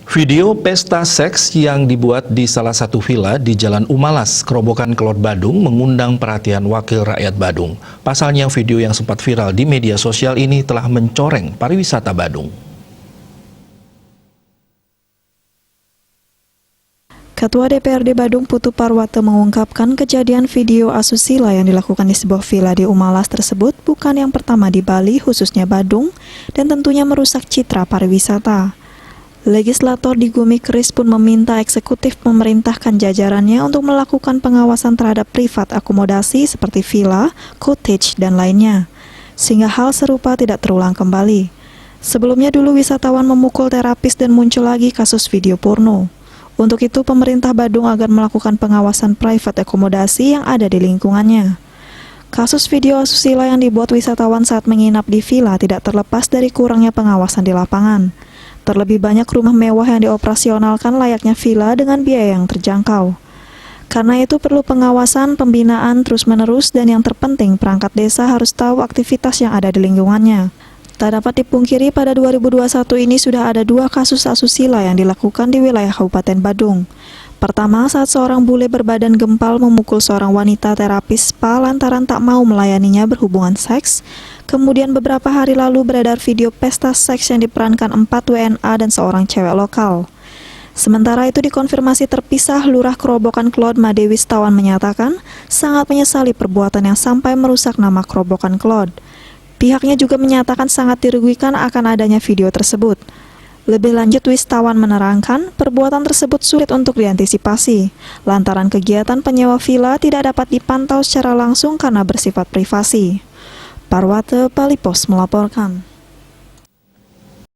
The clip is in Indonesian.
Video pesta seks yang dibuat di salah satu villa di Jalan Umalas, Kerobokan Kelot Badung mengundang perhatian wakil rakyat Badung. Pasalnya video yang sempat viral di media sosial ini telah mencoreng pariwisata Badung. Ketua DPRD Badung Putu Parwata mengungkapkan kejadian video asusila yang dilakukan di sebuah villa di Umalas tersebut bukan yang pertama di Bali, khususnya Badung, dan tentunya merusak citra pariwisata. Legislator di Gumi Keris pun meminta eksekutif memerintahkan jajarannya untuk melakukan pengawasan terhadap privat akomodasi seperti villa, cottage, dan lainnya, sehingga hal serupa tidak terulang kembali. Sebelumnya dulu wisatawan memukul terapis dan muncul lagi kasus video porno. Untuk itu, pemerintah Badung agar melakukan pengawasan private akomodasi yang ada di lingkungannya. Kasus video asusila yang dibuat wisatawan saat menginap di villa tidak terlepas dari kurangnya pengawasan di lapangan. Terlebih banyak rumah mewah yang dioperasionalkan layaknya villa dengan biaya yang terjangkau. Karena itu perlu pengawasan, pembinaan terus-menerus, dan yang terpenting perangkat desa harus tahu aktivitas yang ada di lingkungannya. Tak dapat dipungkiri pada 2021 ini sudah ada 2 kasus asusila yang dilakukan di wilayah Kabupaten Badung. Pertama, saat seorang bule berbadan gempal memukul seorang wanita terapis spa lantaran tak mau melayaninya berhubungan seks. Kemudian beberapa hari lalu beredar video pesta seks yang diperankan 4 WNA dan seorang cewek lokal. Sementara itu dikonfirmasi terpisah, Lurah Kerobokan Kelot Made Wistawan menyatakan sangat menyesali perbuatan yang sampai merusak nama Kerobokan Kelot. Pihaknya juga menyatakan sangat dirugikan akan adanya video tersebut. Lebih lanjut, Wistawan menerangkan perbuatan tersebut sulit untuk diantisipasi, lantaran kegiatan penyewa villa tidak dapat dipantau secara langsung karena bersifat privasi. Parwata Bali Pos melaporkan.